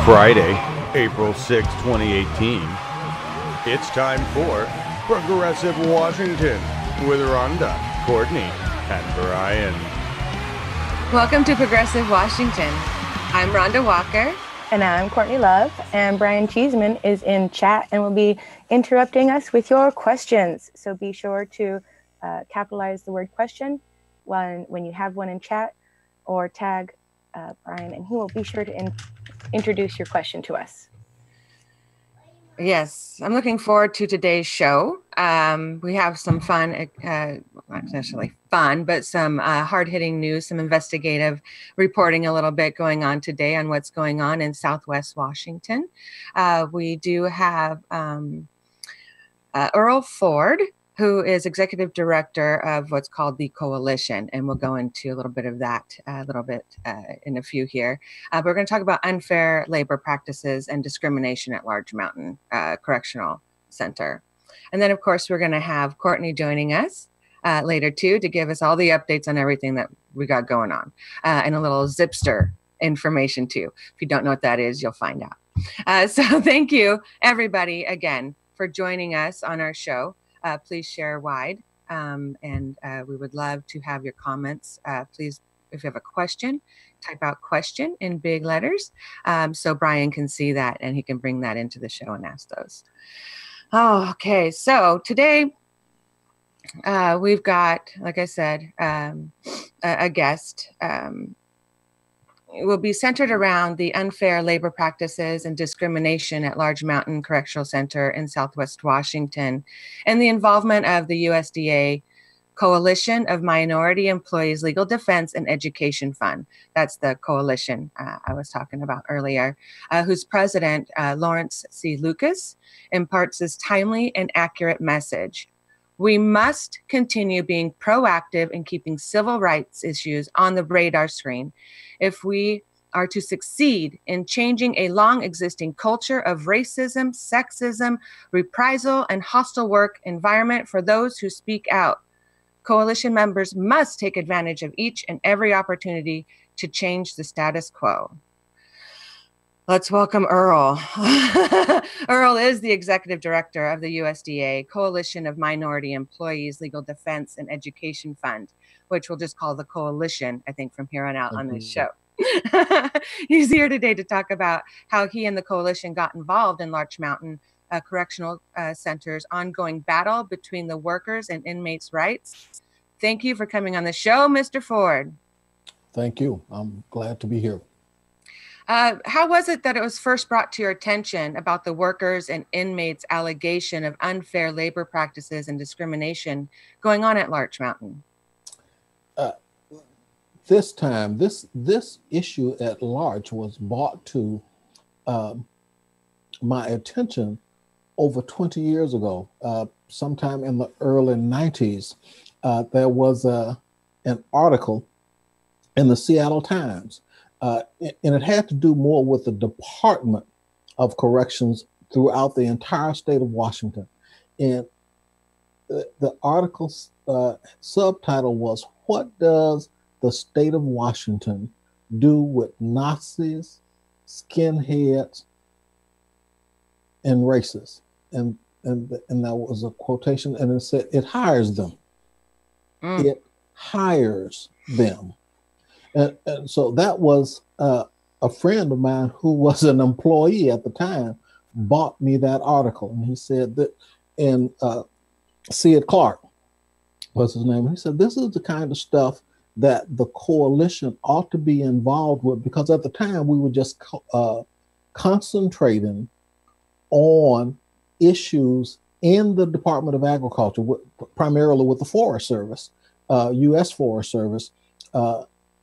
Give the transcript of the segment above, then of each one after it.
Friday, April 6, 2018. It's time for Progressive Washington with Rhonda, Courtney, and Brian. Welcome to Progressive Washington. I'm Rhonda Walker. And I'm Courtney Love. And Brian Cheeseman is in chat and will be interrupting us with your questions. So be sure to capitalize the word question when you have one in chat, or tag Brian, and he will be sure to introduce your question to us. Yes, I'm looking forward to today's show. We have some fun, not necessarily fun, but some hard-hitting news, some investigative reporting a little bit going on today on what's going on in Southwest Washington. We do have Earl Ford, who is executive director of what's called the Coalition, and we'll go into a little bit of that in a few here. We're going to talk about unfair labor practices and discrimination at Larch Mountain Correctional Center. And then, of course, we're going to have Courtney joining us later, too, to give us all the updates on everything that we got going on, and a little Zipster information, too. If you don't know what that is, you'll find out. So thank you, everybody, again, for joining us on our show. Please share wide, and we would love to have your comments. Please, if you have a question, type out question in big letters so Brian can see that and he can bring that into the show and ask those. Oh, okay. So today we've got, like I said, a guest. It will be centered around the unfair labor practices and discrimination at Larch Mountain Correctional Center in Southwest Washington, and the involvement of the USDA Coalition of Minority Employees Legal Defense and Education Fund. That's the coalition I was talking about earlier, whose president, Lawrence C. Lucas, imparts this timely and accurate message. We must continue being proactive in keeping civil rights issues on the radar screen if we are to succeed in changing a long existing culture of racism, sexism, reprisal, and hostile work environment for those who speak out. Coalition members must take advantage of each and every opportunity to change the status quo. Let's welcome Earl. Earl is the executive director of the USDA Coalition of Minority Employees Legal Defense and Education Fund, which we'll just call the Coalition, I think, from here on out on this show. He's here today to talk about how he and the Coalition got involved in Larch Mountain Correctional Center's ongoing battle between the workers and inmates' rights. Thank you for coming on the show, Mr. Ford. Thank you. I'm glad to be here. How was it that it was first brought to your attention about the workers and inmates' allegation of unfair labor practices and discrimination going on at Larch Mountain? This time, this issue at Larch was brought to my attention over 20 years ago. Sometime in the early 90s, there was an article in the Seattle Times. And it had to do more with the Department of Corrections throughout the entire state of Washington. And the article's subtitle was, "What Does the State of Washington Do with Nazis, Skinheads, and Racists?" And that was a quotation, and it said, "It hires them." It hires them. And so that was a friend of mine who was an employee at the time bought me that article. And he said that, and Sid Clark was his name. He said, this is the kind of stuff that the coalition ought to be involved with, because at the time we were just concentrating on issues in the Department of Agriculture, primarily with the Forest Service, U.S. Forest Service,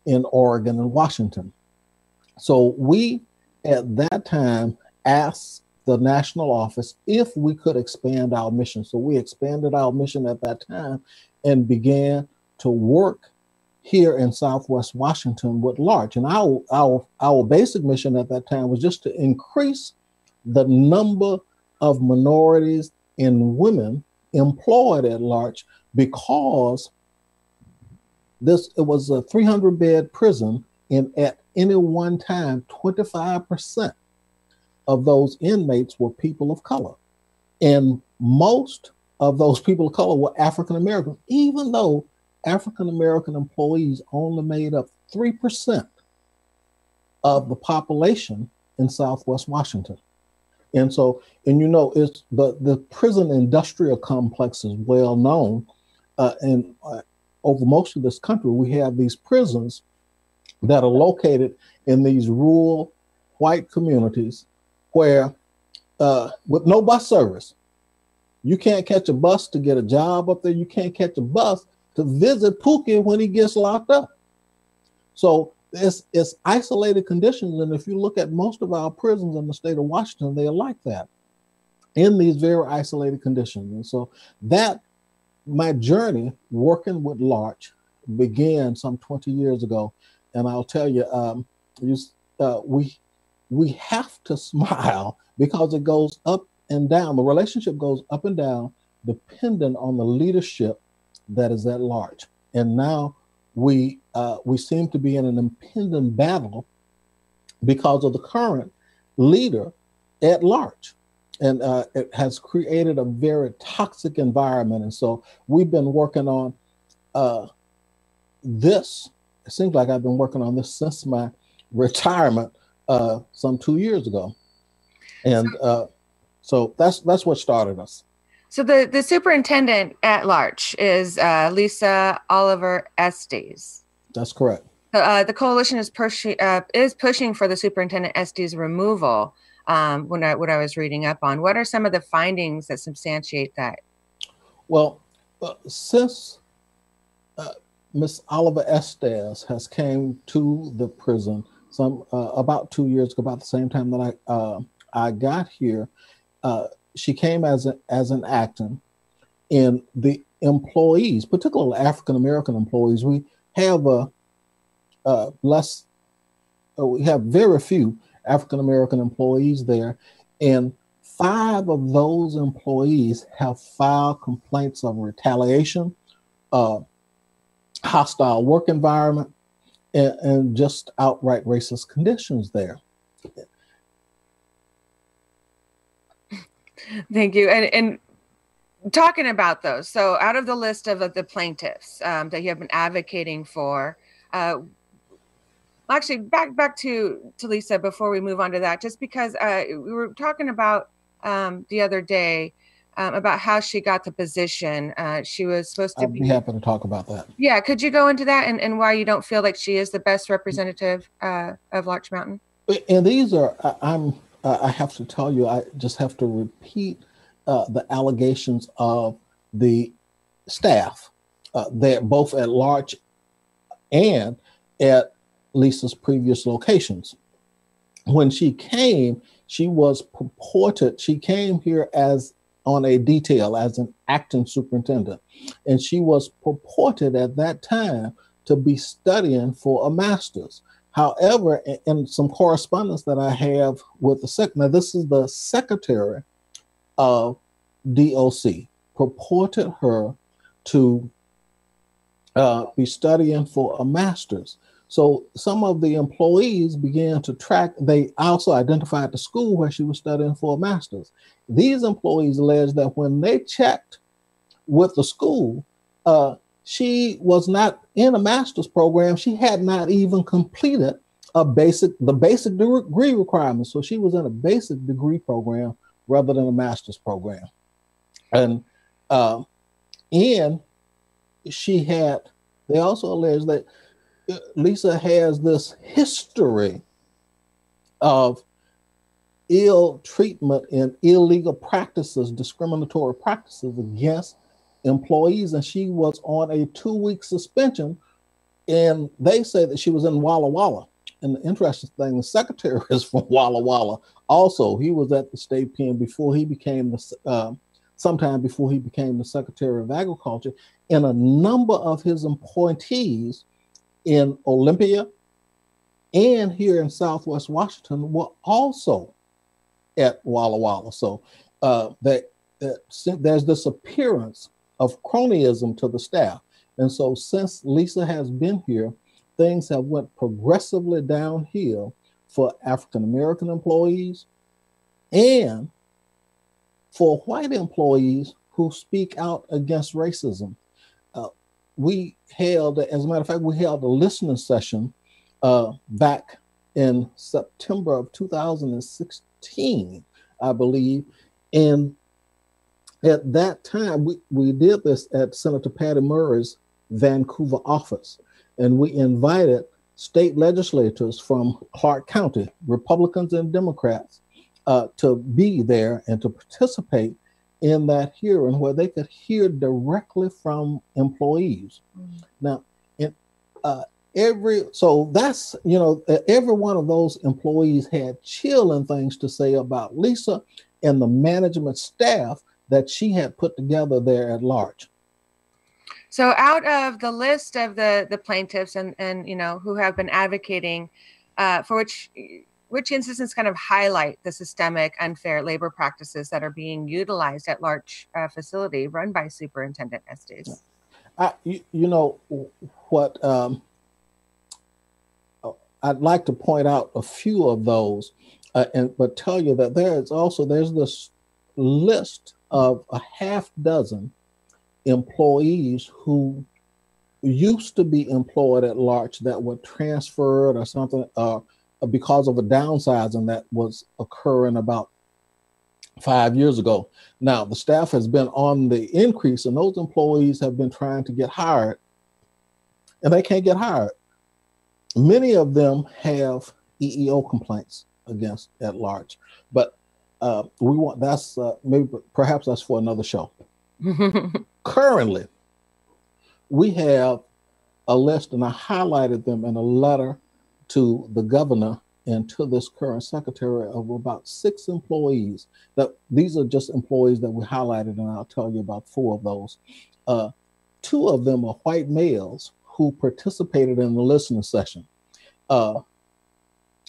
in Oregon and Washington. So we, at that time, asked the national office if we could expand our mission. So we expanded our mission at that time and began to work here in Southwest Washington with Larch. And our basic mission at that time was just to increase the number of minorities and women employed at Larch, because it was a 300-bed prison, and at any one time, 25% of those inmates were people of color. And most of those people of color were African American, even though African American employees only made up 3% of the population in Southwest Washington. And so, and you know, it's the prison industrial complex is well known. And over most of this country, we have these prisons that are located in these rural white communities where with no bus service, you can't catch a bus to get a job up there. You can't catch a bus to visit Pookie when he gets locked up. So it's isolated conditions. And if you look at most of our prisons in the state of Washington, they are like that, in these very isolated conditions. And so that my journey working with Larch began some 20 years ago. And I'll tell you, we have to smile because it goes up and down. The relationship goes up and down depending on the leadership that is at Larch. And now we seem to be in an impending battle because of the current leader at Larch. And it has created a very toxic environment. And so we've been working on this. It seems like I've been working on this since my retirement some 2 years ago. And so that's what started us. So the superintendent at Larch is Lisa Oliver Estes. That's correct. The coalition is pushing for the superintendent Estes removal. What I was reading up on, what are some of the findings that substantiate that? Well, since Miss Oliver Estes has came to the prison about 2 years ago, about the same time that I got here, she came as an acting, and the employees, particularly African American employees, we have we have very few African American employees there, and 5 of those employees have filed complaints of retaliation, hostile work environment, and just outright racist conditions there. Thank you. And talking about those, so out of the list of the plaintiffs that you have been advocating for, actually back to Lisa before we move on to that, just because we were talking about the other day about how she got the position. She was supposed to I'd be happy to talk about that. Yeah, could you go into that and why you don't feel like she is the best representative of Larch Mountain? And these are, I have to tell you, I just have to repeat the allegations of the staff. They're both at Larch and at Lisa's previous locations. When she came, she came here as on a detail as an acting superintendent. And she was purported at that time to be studying for a master's. However, in some correspondence that I have with now this is the secretary of DOC, purported her to be studying for a master's. So some of the employees began to track, they also identified the school where she was studying for a master's. These employees alleged that when they checked with the school, she was not in a master's program. She had not even completed the basic degree requirements. So she was in a basic degree program rather than a master's program. And they also alleged that Lisa has this history of ill treatment and illegal practices, discriminatory practices against employees, and she was on a 2-week suspension, and they say that she was in Walla Walla. And the interesting thing, the secretary is from Walla Walla. Also, he was at the state pen before he became sometime before he became the Secretary of Agriculture, and a number of his appointees in Olympia and here in Southwest Washington were also at Walla Walla. So there's this appearance of cronyism to the staff. And so since Lisa has been here, things have went progressively downhill for African American employees, and for white employees who speak out against racism. We held, as a matter of fact, we held a listening session back in September of 2016, I believe. And at that time, we did this at Senator Patty Murray's Vancouver office. And we invited state legislators from Clark County, Republicans and Democrats, to be there and to participate in that hearing where they could hear directly from employees. Mm-hmm. Now, every one of those employees had chilling things to say about Lisa and the management staff that she had put together there at Larch. So out of the list of the plaintiffs and who have been advocating for which instances kind of highlight the systemic unfair labor practices that are being utilized at Larch facility run by Superintendent Estes? What I'd like to point out a few of those, but tell you that there's this list of a half dozen employees who used to be employed at Larch that were transferred or something because of a downsizing that was occurring about 5 years ago. Now, the staff has been on the increase, and those employees have been trying to get hired, and they can't get hired. Many of them have EEO complaints at Larch, but perhaps that's for another show. Currently, we have a list, and I highlighted them in a letter to the governor and to this current secretary, of about 6 employees. These are just employees that we highlighted, and I'll tell you about 4 of those. 2 of them are white males who participated in the listening session. And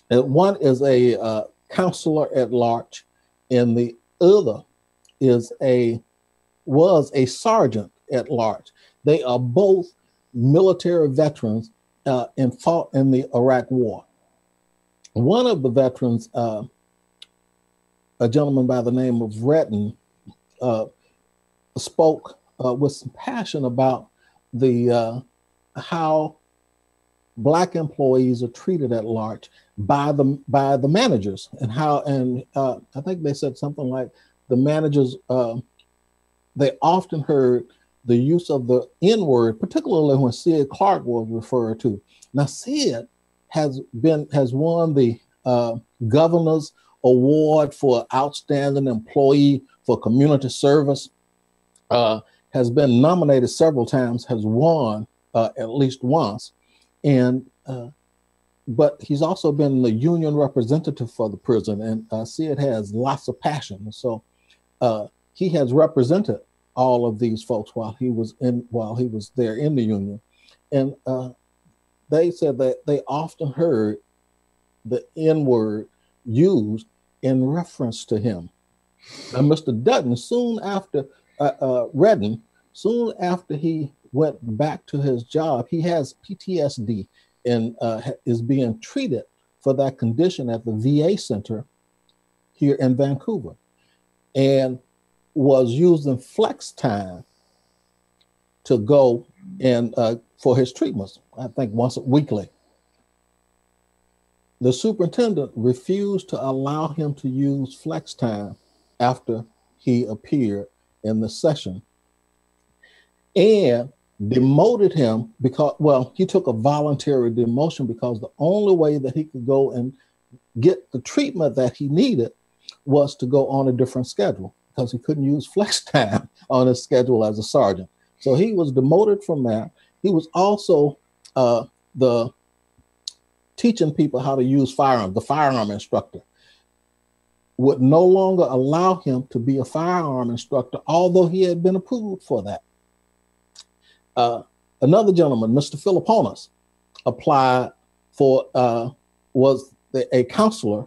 one is a counselor at Larch, and the other was a sergeant at Larch. They are both military veterans and fought in the Iraq War. One of the veterans, a gentleman by the name of Redden, spoke with some passion about how Black employees are treated at Larch by the managers, and I think they said something like the managers, they often heard the use of the N-word, particularly when Sid Clark was referred to. Now, Sid has won the Governor's Award for Outstanding Employee for Community Service, has been nominated several times, has won at least once, but he's also been the union representative for the prison, and Sid has lots of passion. So he has represented all of these folks while he was there in the union, and they said that they often heard the N-word used in reference to him. And Mr. Dutton, soon after Redden, soon after he went back to his job, he has PTSD and is being treated for that condition at the VA center here in Vancouver, and was using flex time to go and for his treatments, I think once weekly. The superintendent refused to allow him to use flex time after he appeared in the session, and demoted him he took a voluntary demotion because the only way that he could go and get the treatment that he needed was to go on a different schedule, because he couldn't use flex time on his schedule as a sergeant. So he was demoted from that. He was also the teaching people how to use firearms. The firearm instructor would no longer allow him to be a firearm instructor, although he had been approved for that. Another gentleman, Mr. Philipponis, applied for, was a counselor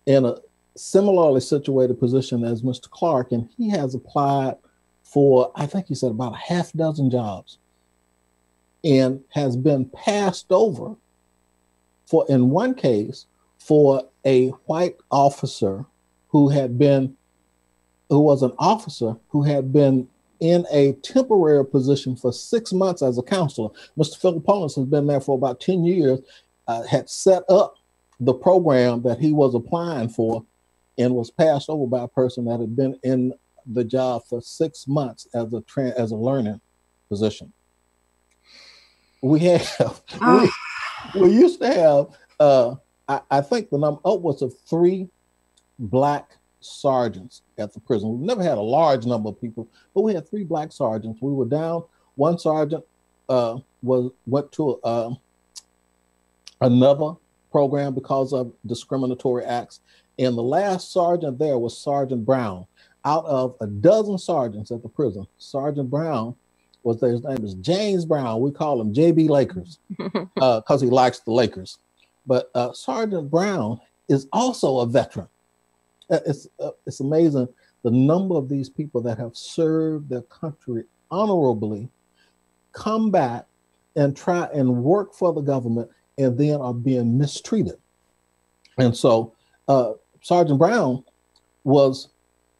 in a similarly situated position as Mr. Clark, and he has applied for, I think he said, about a half dozen jobs, and has been passed over in one case, for a white officer who was an officer who had been in a temporary position for 6 months as a counselor. Mr. Philipponis has been there for about 10 years, had set up the program that he was applying for and was passed over by a person that had been in the job for 6 months as a learning position. We used to have, I think the number upwards of 3 Black sergeants at the prison. We never had a large number of people, but we had 3 Black sergeants. We were down. One sergeant went to another program because of discriminatory acts. And the last sergeant there was Sergeant Brown. Out of a dozen sergeants at the prison, Sergeant Brown his name is James Brown. We call him JB Lakers because he likes the Lakers. But Sergeant Brown is also a veteran. It's amazing the number of these people that have served their country honorably, come back and try and work for the government, and then are being mistreated. And so Sergeant Brown was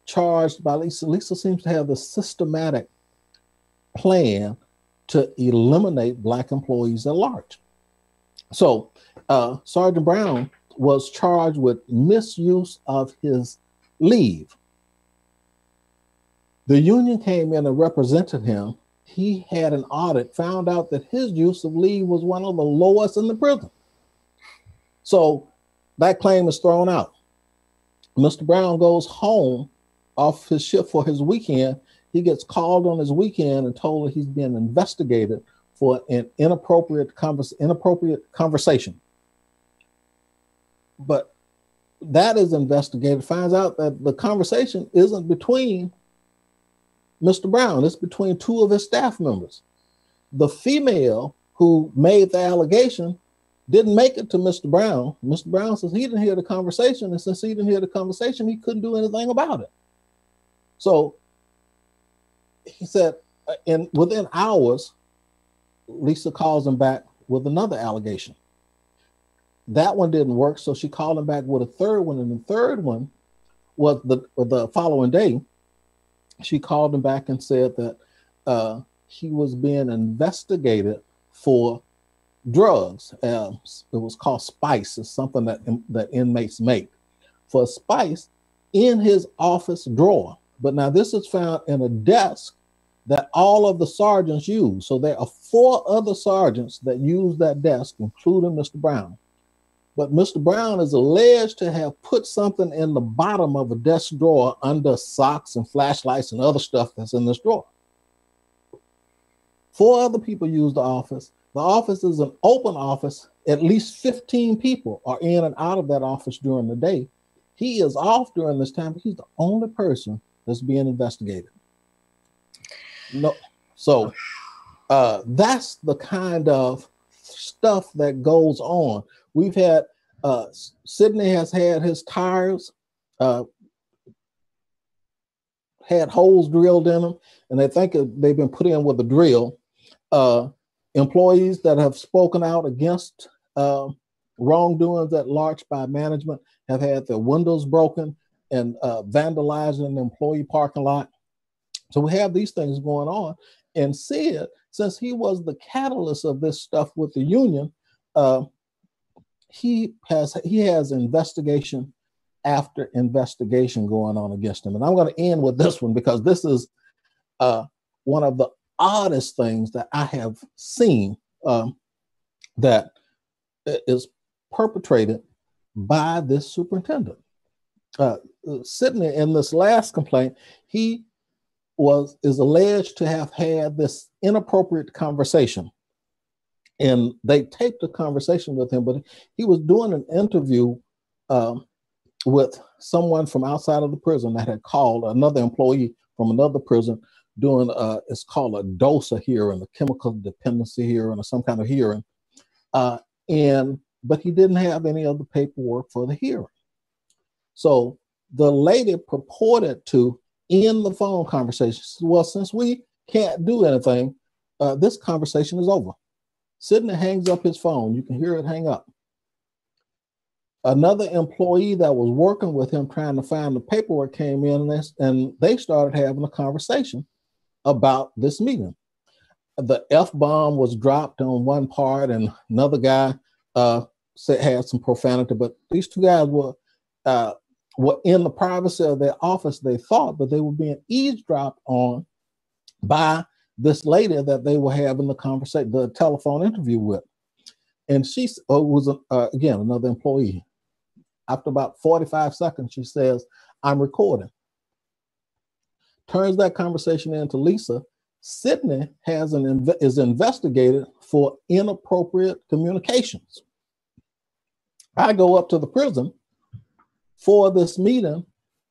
charged by Lisa. Lisa seems to have the systematic plan to eliminate Black employees at large. So Sergeant Brown was charged with misuse of his leave. The union came in and represented him. He had an audit, found out that his use of leave was one of the lowest in the prison. So that claim is thrown out. Mr. Brown goes home off his shift for his weekend. He gets called on his weekend and told that he's being investigated for an inappropriate conversation. But that is investigated, finds out that the conversation isn't between Mr. Brown, it's between 2 of his staff members. The female who made the allegation didn't make it to Mr. Brown. Mr. Brown says he didn't hear the conversation, and since he didn't hear the conversation, he couldn't do anything about it. So he said, within hours, Lisa calls him back with another allegation. That one didn't work, so she called him back with a third one, and the third one was the following day. She called him back and said that he was being investigated for drugs. It was called spice. It's something that inmates make for spice in his office drawer. But now this is found in a desk that all of the sergeants use. So there are 4 other sergeants that use that desk, including Mr. Brown. But Mr. Brown is alleged to have put something in the bottom of a desk drawer under socks and flashlights and other stuff that's in this drawer. 4 other people use the office. The office is an open office. At least 15 people are in and out of that office during the day. He is off during this time, but he's the only person that's being investigated. No, so that's the kind of stuff that goes on. We've had Sidney has had his tires had holes drilled in them, and they think they've been put in with a drill. Employees that have spoken out against wrongdoings at Larch by management have had their windows broken and vandalizing an employee parking lot. So we have these things going on. And Sid, since he was the catalyst of this stuff with the union, he has investigation after investigation going on against him. And I'm going to end with this one because this is one of the oddest things that I have seen that is perpetrated by this superintendent. Sidney, in this last complaint, he is alleged to have had this inappropriate conversation. And they taped the conversation with him, but he was doing an interview with someone from outside of the prison that had called another employee from another prison doing it's called a DOSA hearing, a chemical dependency hearing or some kind of hearing. But he didn't have any of the paperwork for the hearing. So the lady purported to end the phone conversation. She said, well, since we can't do anything, this conversation is over. Sidney hangs up his phone. You can hear it hang up. Another employee that was working with him trying to find the paperwork came in, and they started having a conversation about this meeting. The F-bomb was dropped on one part, and another guy had some profanity, but these two guys were in the privacy of their office, they thought, but they were being eavesdropped on by this lady that they were having the conversation, the telephone interview with. And she was, again, another employee. After about 45 seconds, she says, "I'm recording." Turns that conversation into Lisa. Sydney is investigated for inappropriate communications. I go up to the prison for this meeting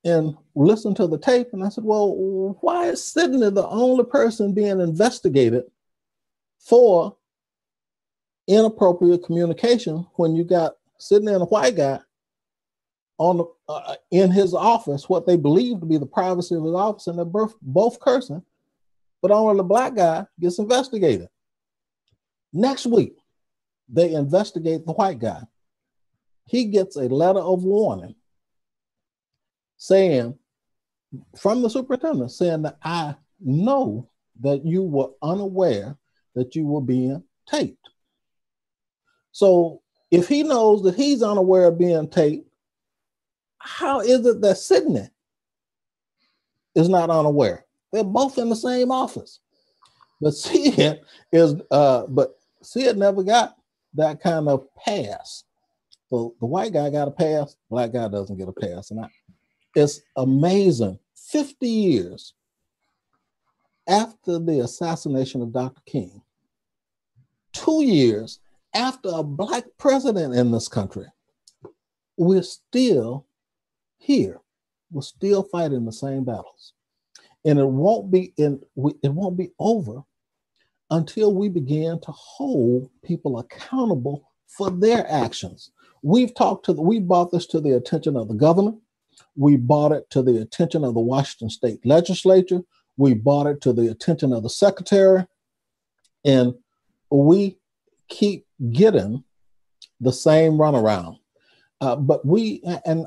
and listen to the tape, and I said, well, why is Sydney the only person being investigated for inappropriate communication when you got Sydney and a white guy on in his office, what they believe to be the privacy of his office, and they're both cursing, but only the black guy gets investigated. Next week, they investigate the white guy. He gets a letter of warning saying, from the superintendent, saying that I know that you were unaware that you were being taped. So if he knows that he's unaware of being taped, how is it that Sydney is not unaware? They're both in the same office. But Sid never got that kind of pass. So the white guy got a pass, black guy doesn't get a pass. And it's amazing. 50 years after the assassination of Dr. King, 2 years after a black president in this country, we're still here. We're still fighting the same battles. And it won't be over until we begin to hold people accountable for their actions. We brought this to the attention of the governor. We brought it to the attention of the Washington State Legislature. We brought it to the attention of the secretary. And we keep getting the same runaround. But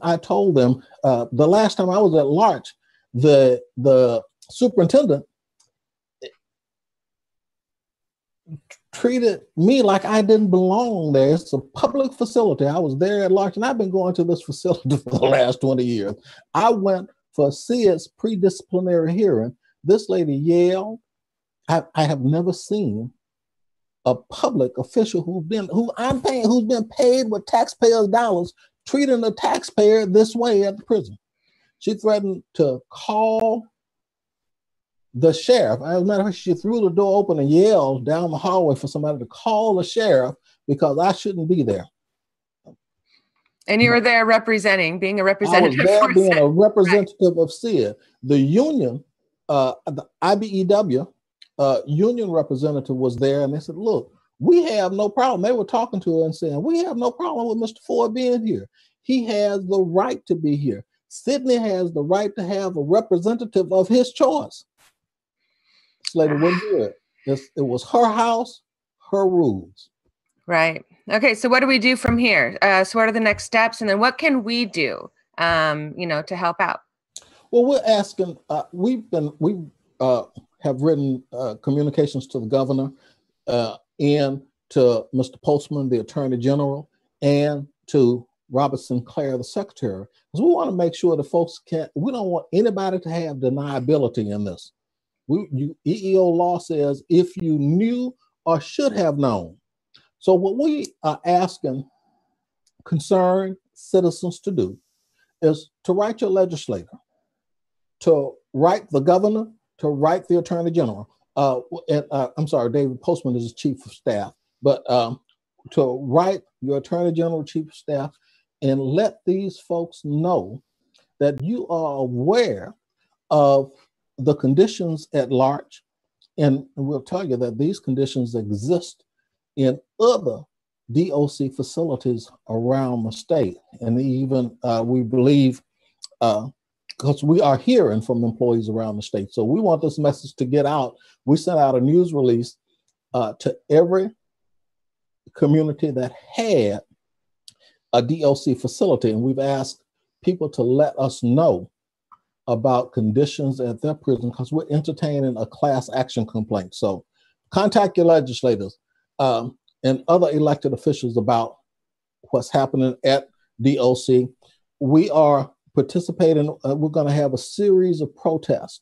I told them, the last time I was at Larch, the superintendent treated me like I didn't belong there. It's a public facility. I was there at Larch, and I've been going to this facility for the last 20 years. I went for Sid's pre-disciplinary hearing. This lady yelled. I have never seen a public official who's been paid with taxpayers' dollars treating a taxpayer this way at the prison. She threatened to call the sheriff. As a matter of fact, she threw the door open and yelled down the hallway for somebody to call the sheriff because I shouldn't be there. And you were there being a representative. I was there being a representative of Sid. The union, the IBEW union representative was there, and they said, look, we have no problem. They were talking to her and saying, we have no problem with Mr. Ford being here. He has the right to be here. Sydney has the right to have a representative of his choice. This lady wouldn't do it. It was her house, her rules. Right. Okay. So what do we do from here? So what are the next steps? And then what can we do, to help out? Well, we're asking, we have written communications to the governor and to Mr. Postman, the Attorney General, and to Robert Sinclair, the Secretary, because we want to make sure that folks we don't want anybody to have deniability in this. EEO law says if you knew or should have known. So what we are asking concerned citizens to do is to write your legislator, to write the governor, to write the Attorney General. I'm sorry, David Postman is the Chief of Staff, but to write your Attorney General, Chief of Staff, and let these folks know that you are aware of the conditions at Larch, and we'll tell you that these conditions exist in other DOC facilities around the state, and even we believe, because we are hearing from employees around the state. So we want this message to get out. We sent out a news release to every community that had a DOC facility, and we've asked people to let us know about conditions at their prison because we're entertaining a class action complaint. So contact your legislators and other elected officials about what's happening at DOC. We are participating. We're going to have a series of protests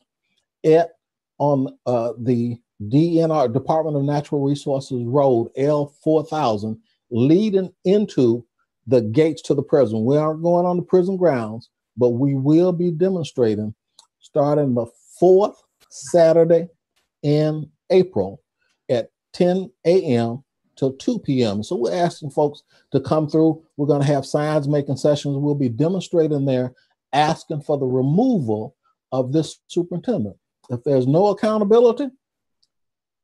on the DNR, Department of Natural Resources Road, L4000, leading into the gates to the prison. We aren't going on the prison grounds, but we will be demonstrating starting the 4th Saturday in April at 10 a.m. till 2 p.m. So we're asking folks to come through. We're going to have signs making sessions. We'll be demonstrating there, asking for the removal of this superintendent. If there's no accountability,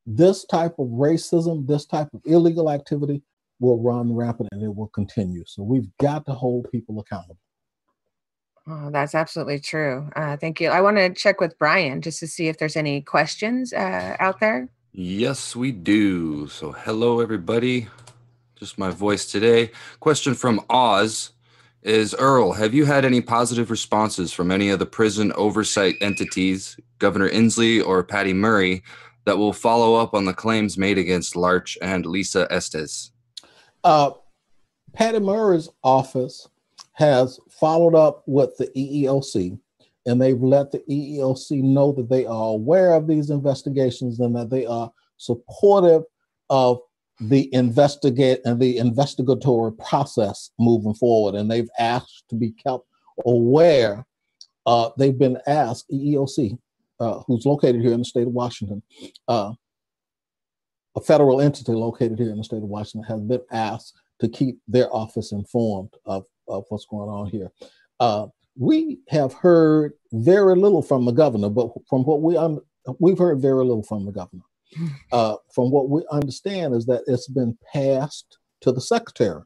this type of racism, this type of illegal activity will run rampant and it will continue. So we've got to hold people accountable. Oh, that's absolutely true. Thank you. I want to check with Brian just to see if there's any questions out there. Yes, we do. So hello, everybody. Just my voice today. Question from Oz is, Earl, have you had any positive responses from any of the prison oversight entities, Governor Inslee or Patty Murray, that will follow up on the claims made against Larch and Lisa Estes? Patty Murray's office has followed up with the EEOC, and they've let the EEOC know that they are aware of these investigations and that they are supportive of the investigatory process moving forward. And they've asked to be kept aware. They've been asked, EEOC, who's located here in the state of Washington, a federal entity located here in the state of Washington, has been asked to keep their office informed of what's going on here. We have heard very little from the governor, but from what we've heard very little from the governor. From what we understand is that it's been passed to the secretary.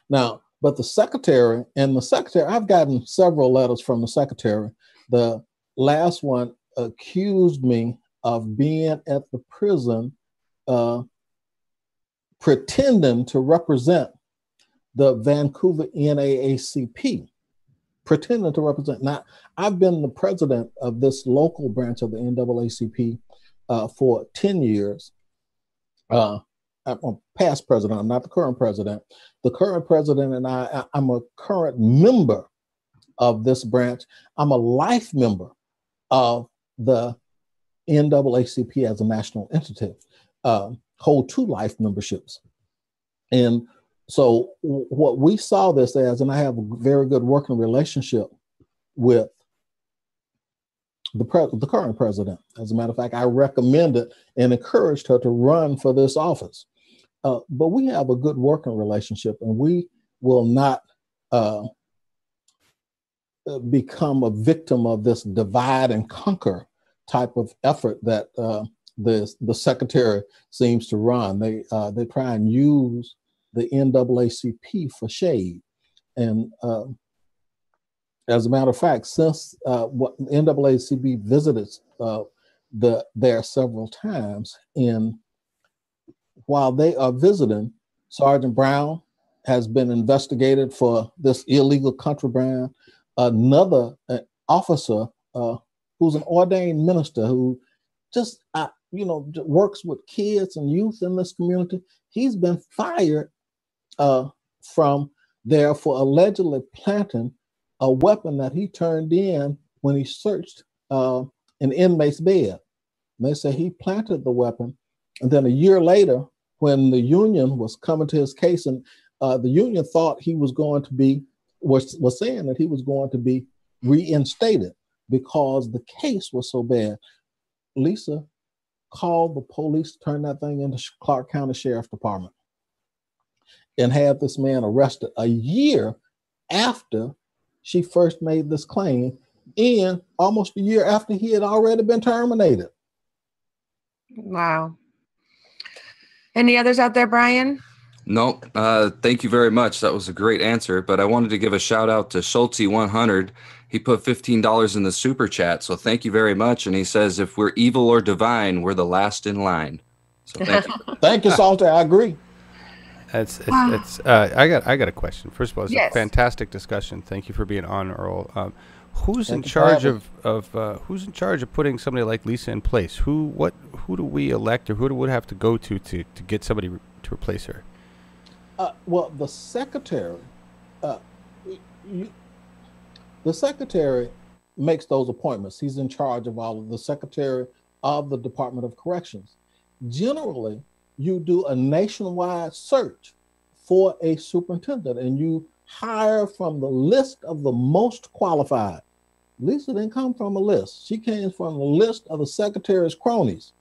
Now, but the secretary, I've gotten several letters from the secretary. The last one accused me of being at the prison pretending to represent the Vancouver NAACP, pretending to represent. Now, I've been the president of this local branch of the NAACP for 10 years. I'm a past president, I'm not the current president. The current president and I'm a current member of this branch. I'm a life member of the NAACP as a national entity, hold 2 life memberships. And so what we saw this as, and I have a very good working relationship with the current president. As a matter of fact, I recommended and encouraged her to run for this office. But we have a good working relationship, and we will not become a victim of this divide and conquer type of effort that the secretary seems to run. They try and use the NAACP for shade. And as a matter of fact, since what NAACP visited there several times, and while they are visiting, Sergeant Brown has been investigated for this illegal contraband. Another officer who's an ordained minister who just works with kids and youth in this community, he's been fired from there for allegedly planting a weapon that he turned in when he searched an inmate's bed. And they say he planted the weapon, and then a year later, when the union was coming to his case, and the union thought he was going to be, was saying that he was going to be reinstated because the case was so bad. Lisa called the police to turn that thing into Clark County Sheriff's Department and had this man arrested a year after she first made this claim, and almost a year after he had already been terminated. Wow. Any others out there, Brian? No, thank you very much. That was a great answer, but I wanted to give a shout out to Schulte100. He put $15 in the super chat, so thank you very much. And he says, if we're evil or divine, we're the last in line. So thank you. Thank you, Salty. I agree. I got a question. First of all, it's Yes. a fantastic discussion. Thank you for being on, Earl. Who's in Thank you for charge having of who's in charge of putting somebody like Lisa in place? Who do we elect, or who do we have to go to get somebody to replace her? Well, the secretary, uh, the secretary makes those appointments. He's in charge of all of the secretary of the Department of Corrections. Generally, you do a nationwide search for a superintendent, and you hire from the list of the most qualified. Lisa didn't come from a list. She came from the list of the secretary's cronies.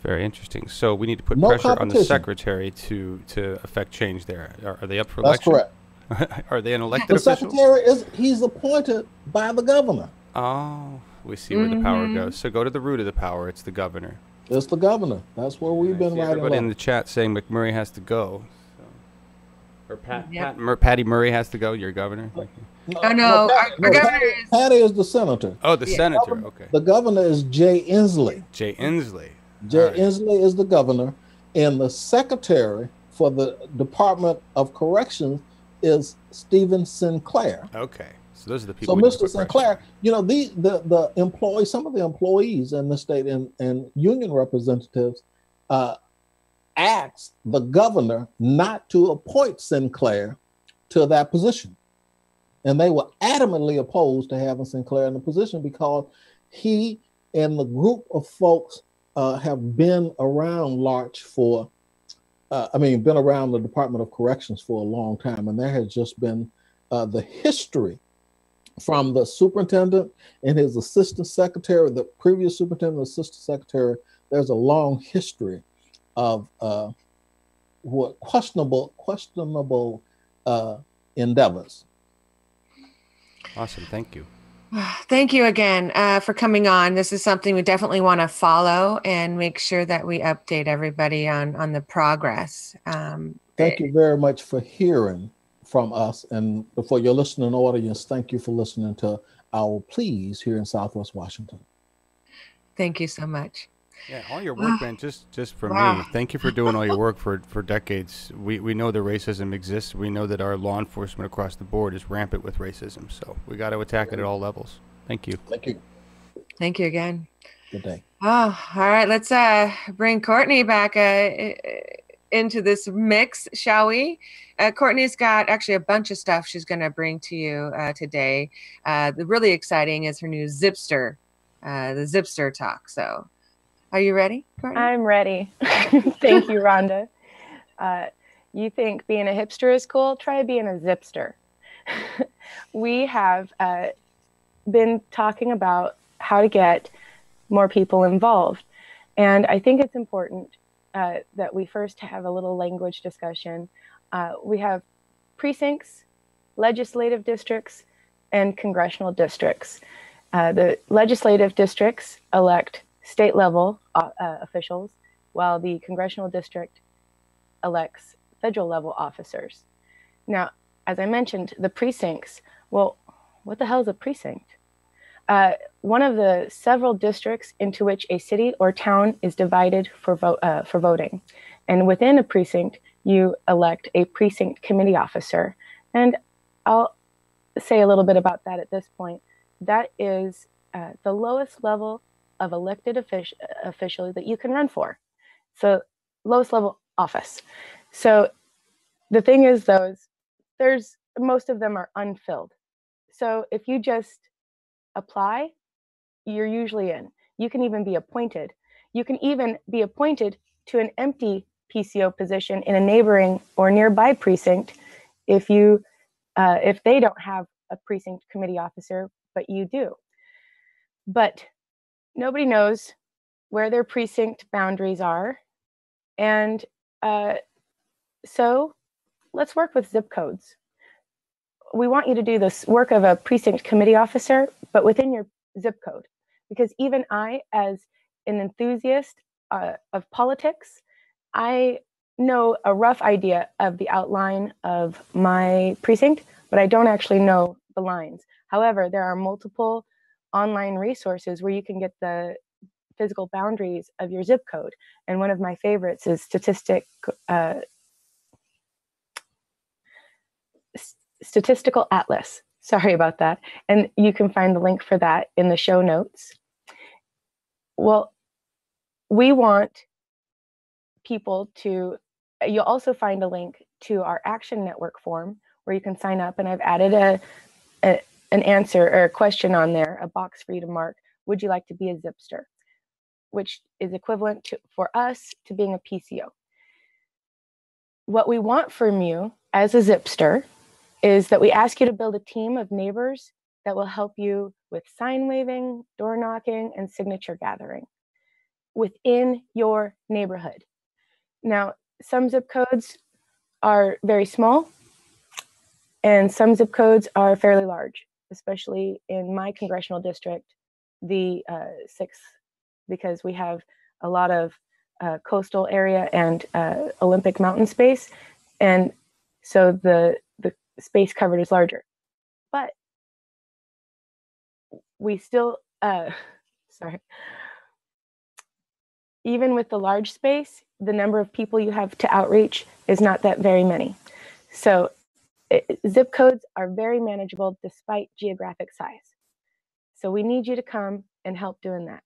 Very interesting. So we need to put No pressure on the competition. secretary to affect change there. Are they up for That's election? correct. Are they an elected The official? secretary he's appointed by the governor. Oh, we see where the power goes. So go to the root of the power. It's the governor. It's the governor. That's where we've I been see writing everybody in the letters. chat saying McMurray has to go. So. Or Patty Murray has to go. Your governor. Oh, no, our governor is... Patty is the senator. Oh, the Yeah. senator. Okay. The governor is Jay Inslee. Jay Inslee. Jay All right. Inslee is the governor, and the secretary for the Department of Corrections is Stephen Sinclair. Okay. So those are the people. So, we need to Mr. put pressure Sinclair, on. you know, the employees, some of the employees in the state and union representatives asked the governor not to appoint Sinclair to that position. And they were adamantly opposed to having Sinclair in the position because he and the group of folks have been around Larch for, been around the Department of Corrections for a long time. And there has just been the history from the superintendent and his assistant secretary, the previous superintendent, assistant secretary. There's a long history of what questionable endeavors. Awesome. Thank you. Thank you again for coming on. This is something we definitely want to follow and make sure that we update everybody on the progress. Thank you very much for hearing from us, and for your listening audience, thank you for listening to our pleas here in Southwest Washington. Thank you so much. Yeah, all your work, man. Just for Wow. me. Thank you for doing all your work for decades. We know that racism exists. We know that our law enforcement across the board is rampant with racism. So we got to attack it at all levels. Thank you. Thank you. Thank you again. Good day. Oh, all right. Let's bring Courtney back into this mix, shall we? Courtney's got actually a bunch of stuff she's going to bring to you today. The really exciting is her new Zipster, the Zipster talk. So are you ready, Courtney? I'm ready. Thank you, Rhonda. You think being a hipster is cool? Try being a Zipster. We have been talking about how to get more people involved. And I think it's important that we first have a little language discussion. We have precincts, legislative districts, and congressional districts. The legislative districts elect state level officials, while the congressional district elects federal level officers. Now, as I mentioned, the precincts, well, what the hell is a precinct? One of the several districts into which a city or town is divided for voting. And within a precinct, you elect a precinct committee officer. And I'll say a little bit about that at this point. That is the lowest level of elected official that you can run for. So lowest level office. So the thing is, most of them are unfilled. So if you just apply, you're usually in. You can even be appointed. You can even be appointed to an empty PCO position in a neighboring or nearby precinct if they don't have a precinct committee officer, but you do. But nobody knows where their precinct boundaries are. And so let's work with zip codes. We want you to do this work of a precinct committee officer, but within your zip code. Because even I, as an enthusiast of politics, I know a rough idea of the outline of my precinct, but I don't actually know the lines. However, there are multiple online resources where you can get the physical boundaries of your zip code. And one of my favorites is statistical atlas. Sorry about that. And you can find the link for that in the show notes. Well, we want people to, you'll also find a link to our Action Network form where you can sign up. And I've added an answer or a question on there, a box for you to mark. Would you like to be a Zipster? Which is equivalent to, for us, to being a PCO. What we want from you as a Zipster is that we ask you to build a team of neighbors that will help you with sign waving, door knocking, and signature gathering within your neighborhood. Now, some zip codes are very small and some zip codes are fairly large, especially in my congressional district, the 6th, because we have a lot of coastal area and Olympic mountain space. And so the space covered is larger. But we still, sorry, even with the large space, the number of people you have to outreach is not that very many. So zip codes are very manageable despite geographic size. So we need you to come and help doing that.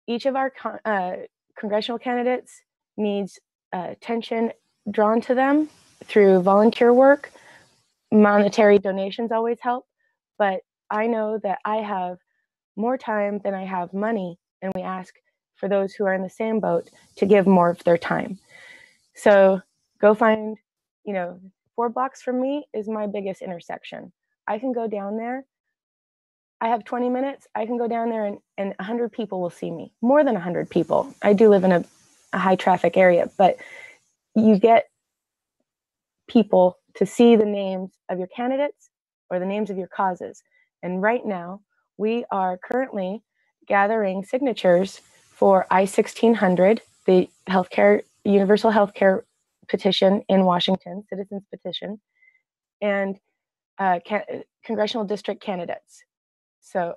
Each of our congressional candidates needs attention drawn to them through volunteer work. Monetary donations always help, but I know that I have more time than I have money, and we ask for those who are in the same boat to give more of their time. So go find, 4 blocks from me is my biggest intersection. I can go down there. I have 20 minutes. I can go down there and 100 people will see me, more than 100 people. I do live in a high traffic area, but you get people to see the names of your candidates or the names of your causes. And right now, we are currently gathering signatures for I-1600, the universal healthcare petition in Washington, citizens petition, and congressional district candidates. So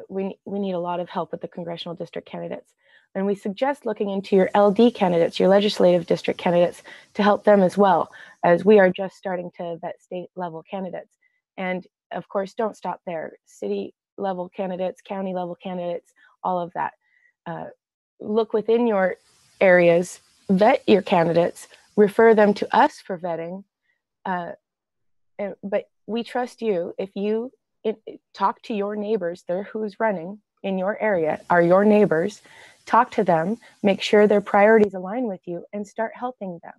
we need a lot of help with the congressional district candidates. And we suggest looking into your LD candidates, your legislative district candidates, to help them as well, as we are just starting to vet state level candidates. And of course, don't stop there. City level candidates, county level candidates, all of that. Look within your areas, vet your candidates, refer them to us for vetting. But we trust you. If you talk to your neighbors, they're who's running in your area, are your neighbors, talk to them, make sure their priorities align with you, and start helping them.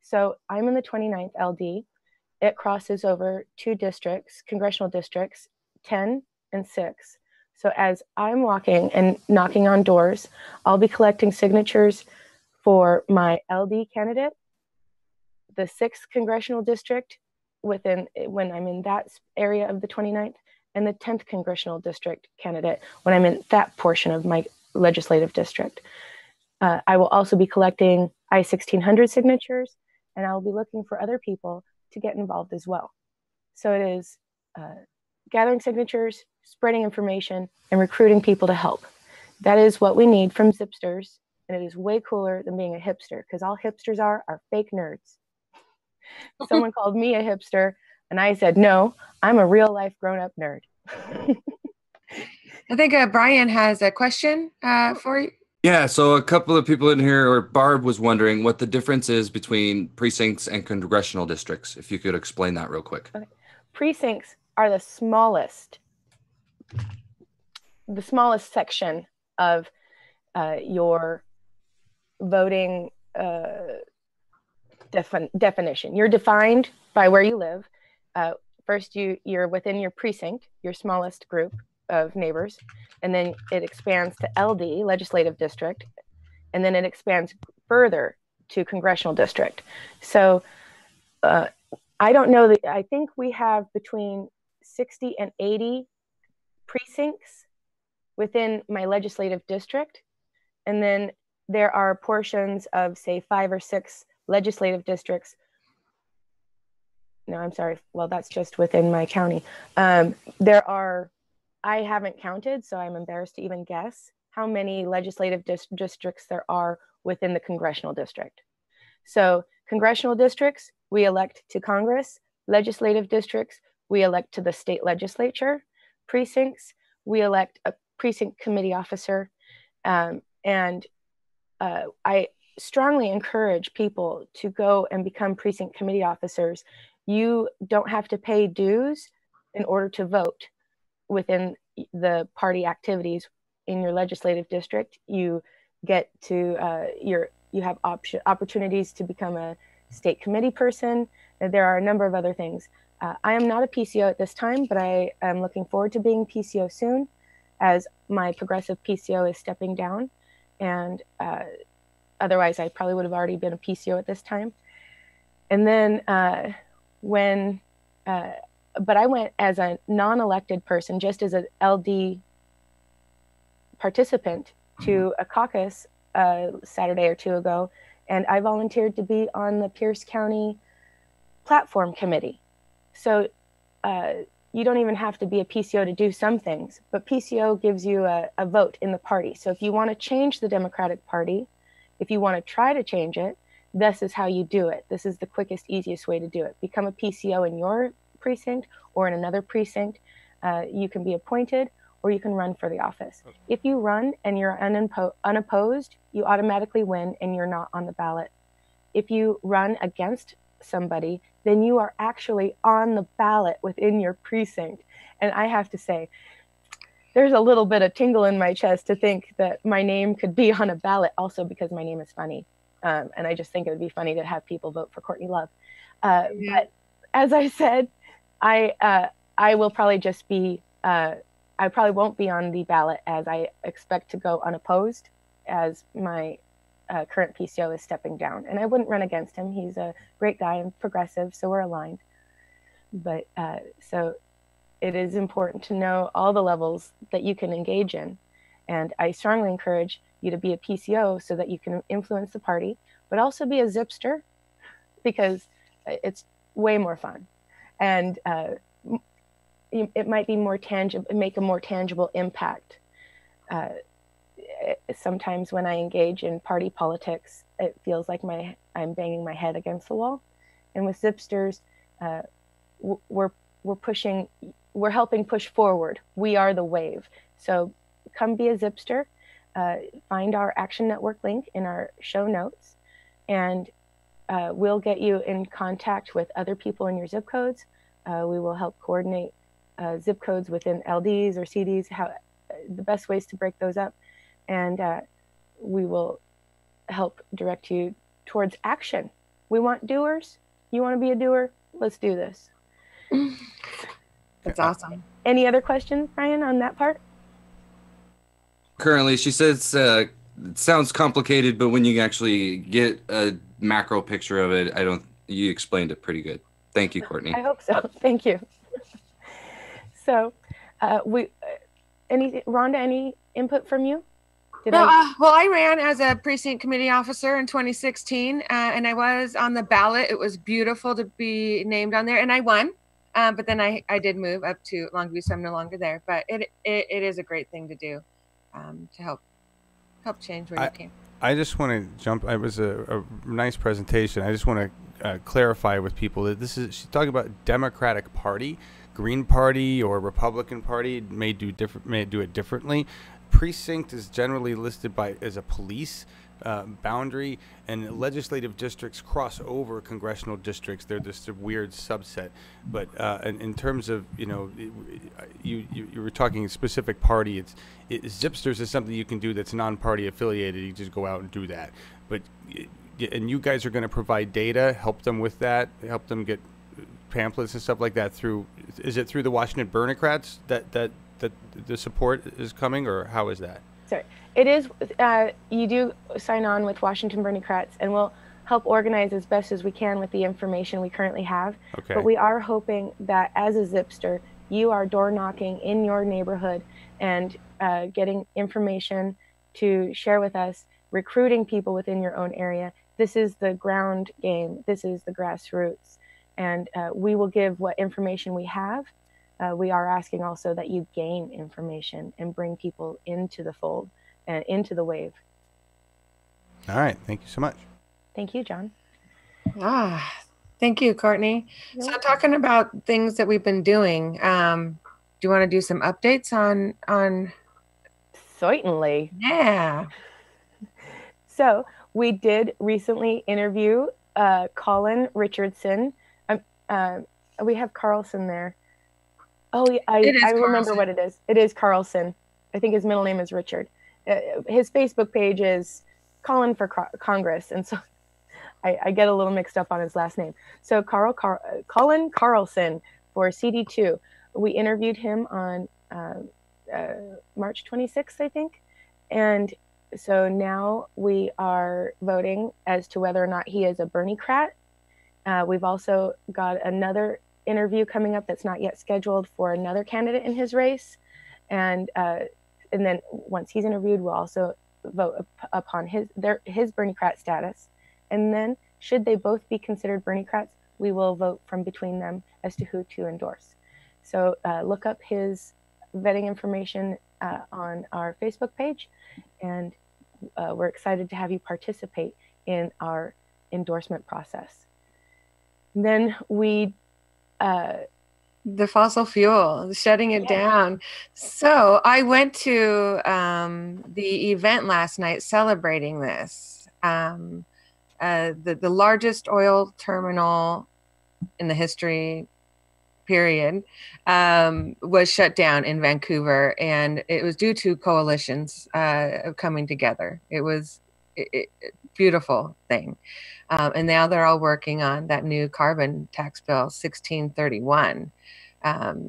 So I'm in the 29th LD. It crosses over 2 districts, congressional districts, 10 and 6. So as I'm walking and knocking on doors, I'll be collecting signatures for my LD candidate, the 6th congressional district when I'm in that area of the 29th, and the 10th congressional district candidate when I'm in that portion of my legislative district. I will also be collecting I-1600 signatures, and I will be looking for other people to get involved as well. So it is gathering signatures, spreading information, and recruiting people to help. That is what we need from Zipsters, and it is way cooler than being a hipster, because all hipsters are fake nerds. Someone called me a hipster, and I said, no, I'm a real life grown-up nerd. I think Brian has a question for you. Yeah, so a couple of people in here, or Barb was wondering what the difference is between precincts and congressional districts. If you could explain that real quick. Okay. Precincts are the smallest section of your voting definition. You're defined by where you live. First, you're within your precinct, your smallest group of neighbors, and then it expands to LD, legislative district, and then it expands further to congressional district. So I don't know that, I think we have between 60 and 80 precincts within my legislative district. And then there are portions of, say, 5 or 6 legislative districts. No, I'm sorry. Well, that's just within my county. There are, I haven't counted, so I'm embarrassed to even guess how many legislative districts there are within the congressional district. So congressional districts, we elect to Congress. legislative districts, we elect to the state legislature. Precincts, we elect a precinct committee officer. And I strongly encourage people to go and become precinct committee officers. You don't have to pay dues in order to vote within the party activities in your legislative district. You get to, you have opportunities to become a state committee person. There are a number of other things. I am not a PCO at this time, but I am looking forward to being PCO soon, as my progressive PCO is stepping down. And otherwise, I probably would have already been a PCO at this time. And then but I went as a non-elected person, just as an LD participant, to a caucus a Saturday or two ago, and I volunteered to be on the Pierce County Platform Committee. So you don't even have to be a PCO to do some things, but PCO gives you a vote in the party. So if you want to change the Democratic Party, if you want to try to change it, this is how you do it. This is the quickest, easiest way to do it. Become a PCO in your precinct or in another precinct. You can be appointed or you can run for the office. If you run and you're unopposed, you automatically win and you're not on the ballot. If you run against somebody, then you are actually on the ballot within your precinct. And I have to say, there's a little bit of tingle in my chest to think that my name could be on a ballot, also because my name is funny. And I just think it would be funny to have people vote for Courtney Love. But as I said, I will probably just be, I probably won't be on the ballot, as I expect to go unopposed, as my current PCO is stepping down. And I wouldn't run against him. He's a great guy and progressive, so we're aligned. But so it is important to know all the levels that you can engage in. And I strongly encourage you to be a PCO so that you can influence the party, but also be a Zipster, because it's way more fun. And it might be more tangible, make a more tangible impact. Sometimes when I engage in party politics, it feels like I'm banging my head against the wall. And with Zipsters, we're helping push forward. We are the wave. So come be a Zipster. Find our Action Network link in our show notes, and we'll get you in contact with other people in your zip codes. We will help coordinate zip codes within LDs or CDs, the best ways to break those up. And we will help direct you towards action. We want doers. You want to be a doer? Let's do this. That's awesome. Any other questions, Brian, on that part? Currently, she says it sounds complicated, but when you actually get a macro picture of it, you explained it pretty good. Thank you, Courtney. I hope so. Thank you. So, Rhonda, any input from you? Well, I ran as a precinct committee officer in 2016, and I was on the ballot. It was beautiful to be named on there, and I won. But then I did move up to Longview, so I'm no longer there. But it is a great thing to do, to help change where you came. I just want to jump. It was a nice presentation. I just want to clarify with people that she's talking about Democratic Party, Green Party, or Republican Party may do it differently. Precinct is generally listed as a police boundary, and legislative districts cross over congressional districts. They're just a weird subset. But in terms of, you were talking specific party, Zipsters is something you can do that's non-party affiliated. You just go out and do that. But and you guys are going to provide data, help them with that, help them get pamphlets and stuff like that is it through the Washington Berniecrats that the support is coming, or how is that? Sorry, it is. You do sign on with Washington Berniecrats, and we'll help organize as best as we can with the information we currently have. Okay. But we are hoping that as a Zipster, you are door knocking in your neighborhood and getting information to share with us, recruiting people within your own area. This is the ground game. This is the grassroots. And we will give what information we have. We are asking also that you gain information and bring people into the fold and into the wave. All right. Thank you so much. Thank you, John. Thank you, Courtney. You're So welcome. talking about things that we've been doing, do you want to do some updates on? Certainly. Yeah. So we did recently interview Colin Richardson. We have Carlson there. Oh, It is I remember Carlson. what it is. It is Carlson. I think his middle name is Richard. His Facebook page is Colin for Congress, and so I get a little mixed up on his last name. So Colin Carlson for CD2. We interviewed him on March 26th, I think. And so now we are voting as to whether or not he is a Berniecrat. We've also got another interview coming up that's not yet scheduled for another candidate in his race. And then once he's interviewed, we'll also vote upon his Berniecrat status. And then, should they both be considered Berniecrats, we will vote from between them as to who to endorse. So look up his vetting information on our Facebook page, and we're excited to have you participate in our endorsement process. And then we... the fossil fuel, shutting it down. So I went to the event last night celebrating this. The largest oil terminal in the history period was shut down in Vancouver, and it was due to coalitions coming together. It was a beautiful thing. And now they're all working on that new carbon tax bill 1631.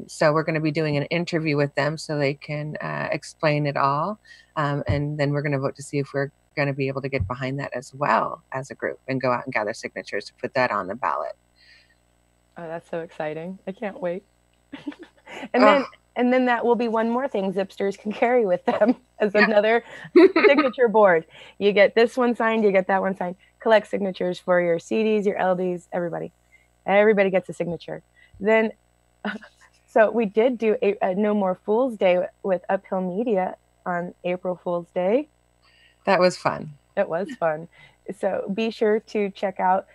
So we're going to be doing an interview with them so they can explain it all. And then we're going to vote to see if we're going to be able to get behind that as well as a group and go out and gather signatures to put that on the ballot. Oh, that's so exciting. I can't wait. And then that will be one more thing Zipsters can carry with them as another signature board. You get this one signed, you get that one signed. Collect signatures for your CDs, your LDs, everybody. Everybody gets a signature. Then, so we did do a No More Fools Day with Uphill Media on April Fool's Day. That was fun. It was fun. So be sure to check out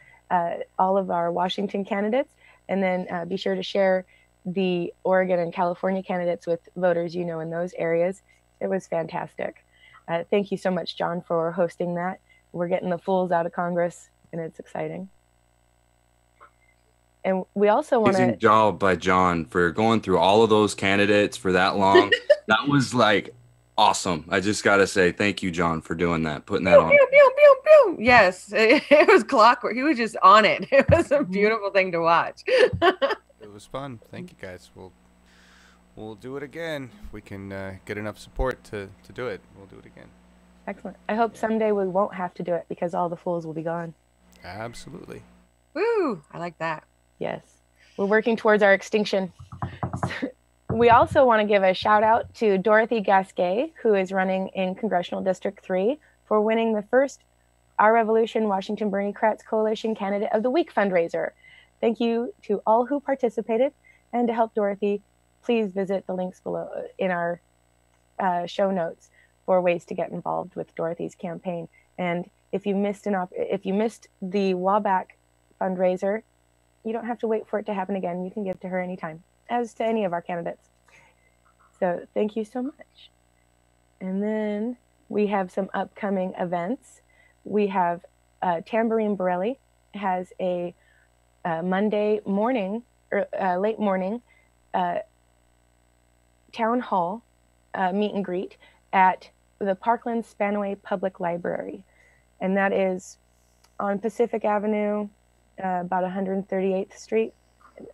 all of our Washington candidates, and then be sure to share the Oregon and California candidates with voters you know in those areas. It was fantastic. Thank you so much, John, for hosting that. We're getting the fools out of Congress, and it's exciting. And we also want to... Amazing job by John for going through all of those candidates for that long. That was like awesome. I just got to say thank you, John, for doing that, putting that on. Pew, pew, pew, pew. Yes, it was clockwork. He was just on it. It was a beautiful thing to watch. It was fun. Thank you, guys. We'll do it again. If we can get enough support to do it, we'll do it again. Excellent. I hope someday we won't have to do it because all the fools will be gone. Absolutely. Woo! I like that. Yes. We're working towards our extinction. We also want to give a shout out to Dorothy Gasquet, who is running in Congressional District 3 for winning the first Our Revolution Washington Berniecrats Coalition Candidate of the Week fundraiser. Thank you to all who participated, and to help Dorothy, please visit the links below in our show notes for ways to get involved with Dorothy's campaign. And if you missed the WABAC fundraiser, you don't have to wait for it to happen again. You can give to her anytime, as to any of our candidates. So thank you so much. And then we have some upcoming events. We have Tambourine Borelli has a Monday morning, or late morning, town hall meet and greet at the Parkland Spanaway Public Library. And that is on Pacific Avenue, about 138th Street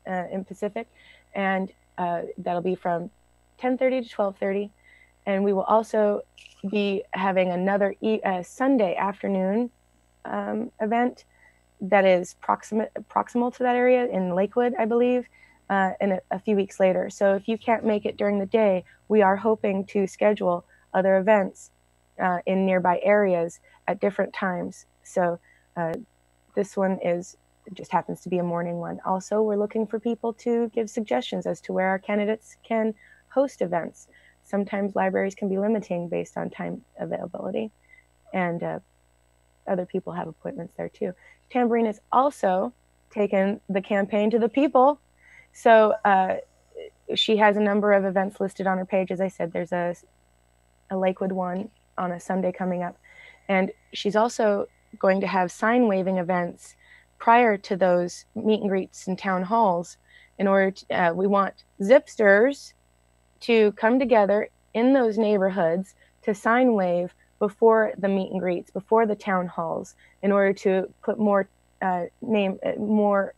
in Pacific. And that'll be from 10:30 to 12:30. And we will also be having another Sunday afternoon event that is proximal to that area in Lakewood, I believe, and a few weeks later. So if you can't make it during the day, we are hoping to schedule other events in nearby areas at different times. So this one just happens to be a morning one. Also, we're looking for people to give suggestions as to where our candidates can host events. Sometimes libraries can be limiting based on time availability, and other people have appointments there too. Tambourine is also taken the campaign to the people. So she has a number of events listed on her page. As I said, there's a Lakewood one on a Sunday coming up. And she's also going to have sign waving events prior to those meet and greets and town halls. In order to, we want Zipsters to come together in those neighborhoods to sign wave before the meet and greets, before the town halls, in order to put more more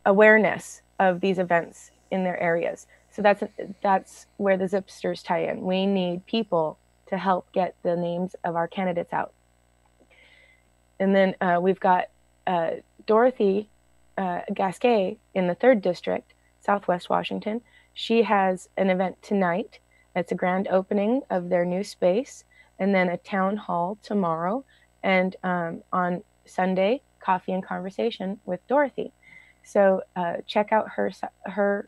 awareness of these events in their areas. So that's where the Zipsters tie in. We need people to help get the names of our candidates out. And then we've got Dorothy Gasquet in the 3rd District, Southwest Washington. She has an event tonight. It's a grand opening of their new space, and then a town hall tomorrow, and on Sunday, coffee and conversation with Dorothy. So check out her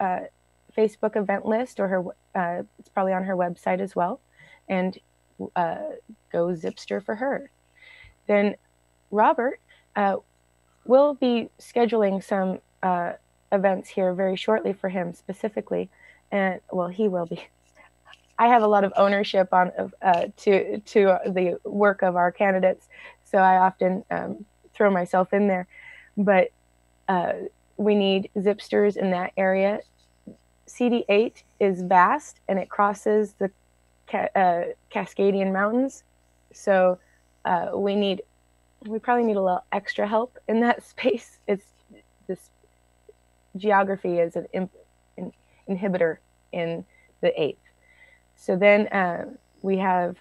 Facebook event list, or her it's probably on her website as well, and go Zipster for her. Then Robert will be scheduling some events here very shortly for him specifically, and well, he will be. I have a lot of ownership on to the work of our candidates, so I often throw myself in there. But we need Zipsters in that area. CD8 is vast, and it crosses the Cascadian Mountains, so we probably need a little extra help in that space. This geography is an inhibitor in the 8th. So then we have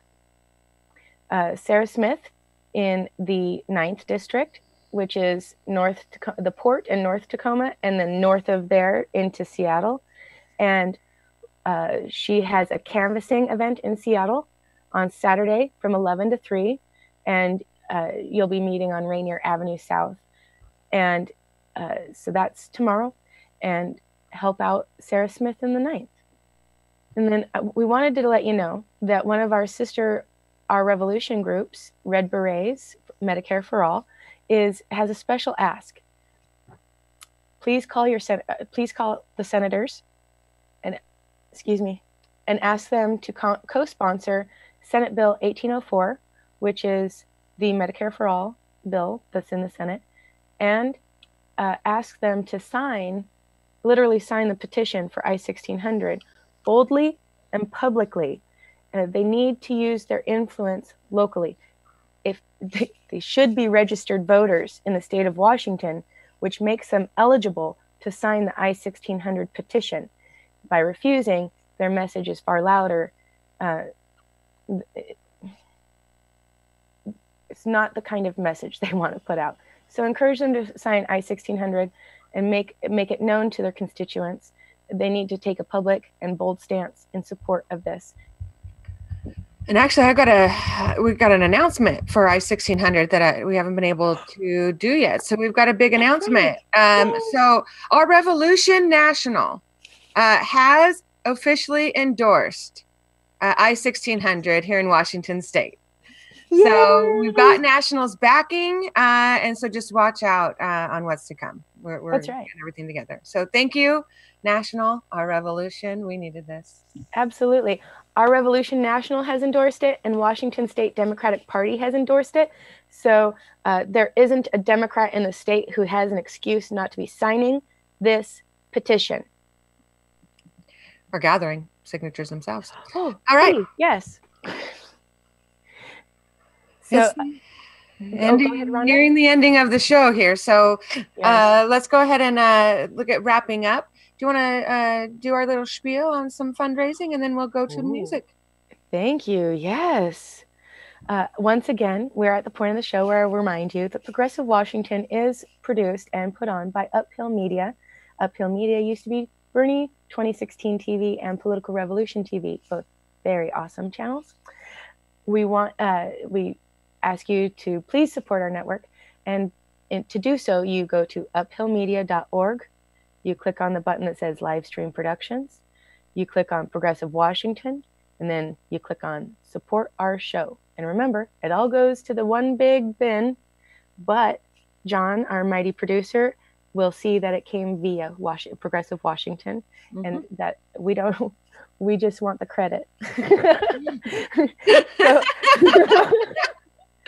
Sarah Smith in the 9th District, which is the Port and North Tacoma, and then north of there into Seattle. And she has a canvassing event in Seattle on Saturday from 11 to 3. And you'll be meeting on Rainier Avenue South. And so that's tomorrow. And help out Sarah Smith in the 9th. And then we wanted to let you know that one of our Our Revolution groups, Red Berets, Medicare for All, has a special ask. Please call the senators and ask them to co-sponsor Senate Bill 1804, which is the Medicare for All bill that's in the Senate, and ask them to literally sign the petition for I-1600 boldly and publicly. They need to use their influence locally. If they should be registered voters in the state of Washington, which makes them eligible to sign the I-1600 petition. By refusing, their message is far louder. It's not the kind of message they want to put out. So encourage them to sign I-1600 and make it known to their constituents. They need to take a public and bold stance in support of this. And actually, we've got an announcement for I-1600 that we haven't been able to do yet. So we've got a big announcement. So Our Revolution National has officially endorsed I-1600 here in Washington State. Yay! So we've got National's backing, and so just watch out on what's to come. We're That's right. getting everything together. So thank you, National, Our Revolution. We needed this. Absolutely. Our Revolution National has endorsed it, and Washington State Democratic Party has endorsed it. So there isn't a Democrat in the state who has an excuse not to be signing this petition. Or gathering signatures themselves. Oh, all right. Please, yes. So, nearing the ending of the show here. So yes. Let's go ahead and look at wrapping up. Do you want to do our little spiel on some fundraising, and then we'll go to music? Thank you. Yes. Once again, we're at the point of the show where I remind you that Progressive Washington is produced and put on by Uphill Media. Uphill Media used to be Bernie 2016 TV and Political Revolution TV, both very awesome channels. We ask you to please support our network, and to do so, you go to uphillmedia.org. You click on the button that says Live Stream Productions. You click on Progressive Washington, and then you click on Support Our Show. And remember, it all goes to the one big bin, but John, our mighty producer, will see that it came via Progressive Washington, and that we just want the credit.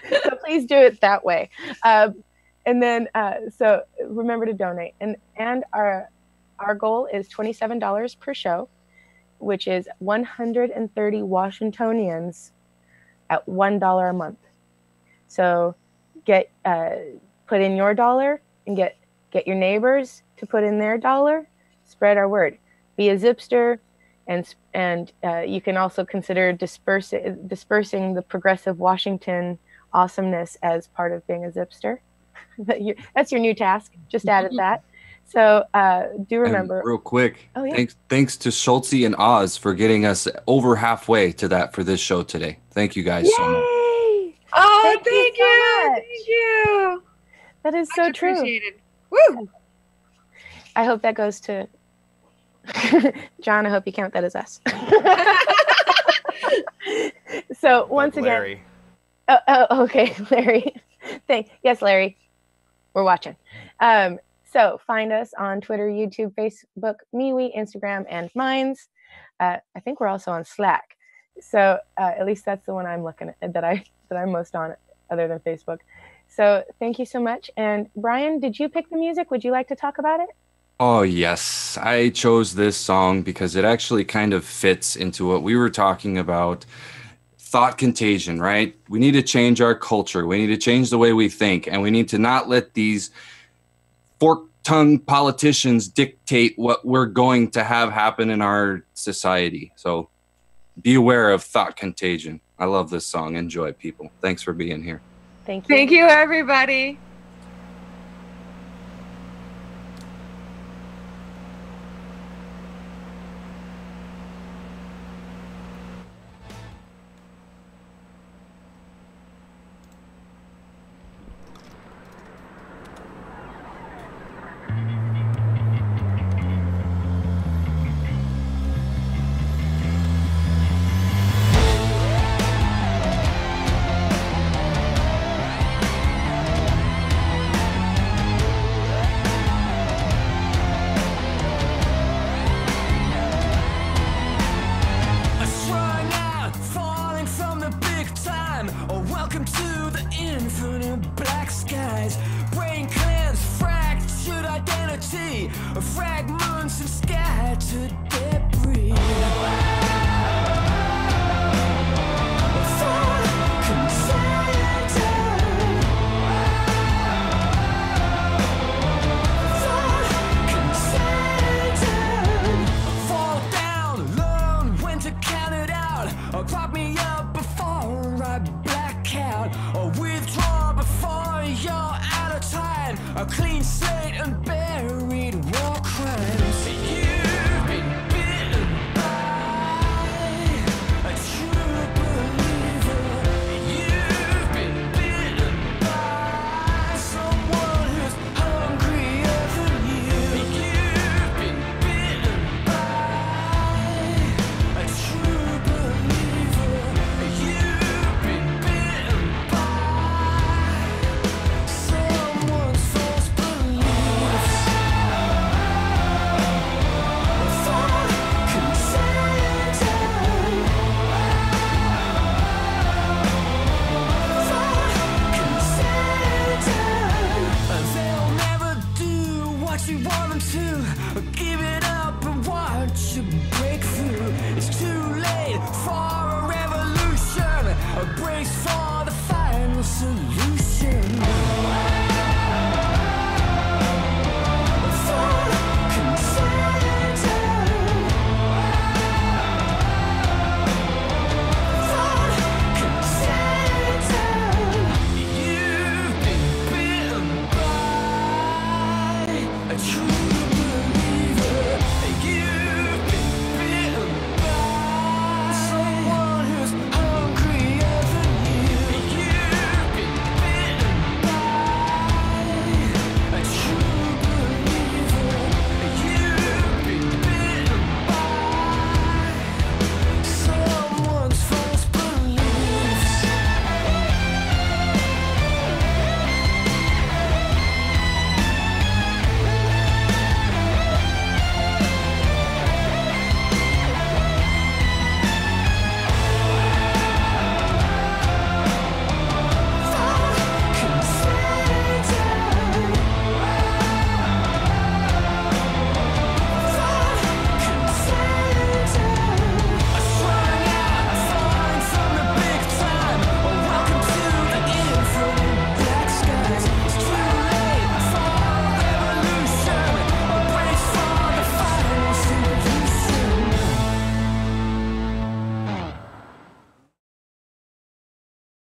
So please do it that way. And then, so remember to donate. And our goal is $27 per show, which is 130 Washingtonians at $1 a month. So put in your dollar and get your neighbors to put in their dollar. Spread our word. Be a Zipster, and you can also consider dispersing the Progressive Washington awesomeness as part of being a Zipster. That's your new task. Just added that. So do remember. And real quick, oh, yeah. Thanks to Schultze and Oz for getting us over halfway to that for this show today. Thank you guys so much. Oh, thank you you. So much. Thank you. That is so true. Appreciated. Woo! I hope that goes to John. I hope you count that as us. So once again. Larry. Oh, okay, Larry. Yes, Larry. We're watching. So find us on Twitter, YouTube, Facebook, MeWe, Instagram, and Minds. I think we're also on Slack. So at least that's the one I'm looking at that I'm most on, other than Facebook. So thank you so much. And Brian, did you pick the music? Would you like to talk about it? Oh, yes. I chose this song because it actually kind of fits into what we were talking about. Thought contagion, right? We need to change our culture. We need to change the way we think. And we need to not let these fork-tongued politicians dictate what we're going to have happen in our society. So be aware of thought contagion. I love this song. Enjoy, people. Thanks for being here. Thank you. Thank you, everybody. Fragments of scattered debris. Fall down, learn when to count it out. Prop me up before I black out. Or withdraw before you're out of time. A clean slate and buried war crimes. You've been bitten by a true believer. You've been bitten by someone who's hungrier than you. You've been bitten by a true believer. You've been bitten by someone's false beliefs. They'll never do what you want them to. Give it up and watch you break through. It's too late for a revolution. Brace for the final solution.